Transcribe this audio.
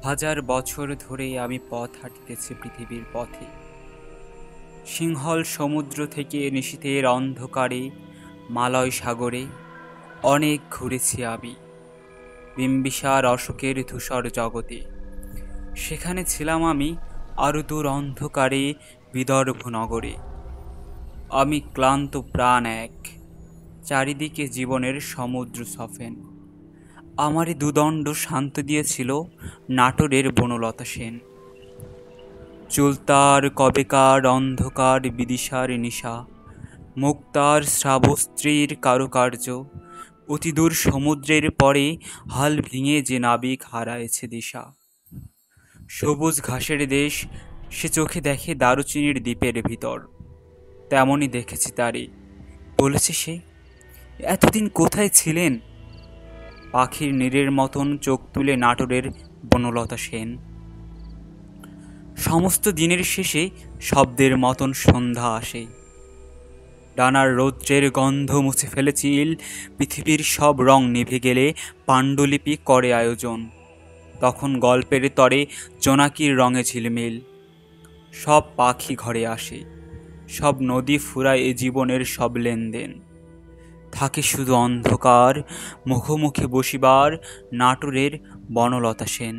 হাজার বছর ধরে আমি পথ হাঁটিতেছি পৃথিবীর পথে। সিংহল সমুদ্র থেকে নিশীথের অন্ধকারে মালয় সাগরে অনেক ঘুরেছি আমি। বিম্বিসার অশোকের ধূসর জগতে সেখানে ছিলাম আমি আরো দূর অন্ধকারে বিদর্ভ নগরে। আমি ক্লান্ত প্রাণ এক, চারিদিকে জীবনের সমুদ্র সফেন। আমারই দুদণ্ড শান্ত দিয়েছিল নাটোরের বনলতা সেন। চুলতার কবেকার অন্ধকার বিদিশার নিশা, মুক্তার শ্রাবস্ত্রীর কারুকার্য, অতিদূর সমুদ্রের পরে হাল ভেঙে যে নাবিক হারায়েছে দিশা। সবুজ ঘাসের দেশ সে চোখে দেখে দারুচিনির দ্বীপের ভিতর, তেমনই দেখেছি তারে। বলেছে সে, এতদিন কোথায় ছিলেন? পাখির নীড়ের মতন চোখ তুলে নাটোরের বনলতা সেন। সমস্ত দিনের শেষে শব্দের মতন সন্ধ্যা আসে। ডানার রৌদ্রের গন্ধ মুছে ফেলে চিল, পৃথিবীর সব রং নিভে গেলে পাণ্ডুলিপি করে আয়োজন। তখন গল্পের তরে জোনাকির রঙে ঝিলমিল। সব পাখি ঘরে আসে, সব নদী ফুরায় এ জীবনের সব লেনদেন। থাকে শুধু অন্ধকার, মুখোমুখি বসিবার নাটোরের বনলতা সেন।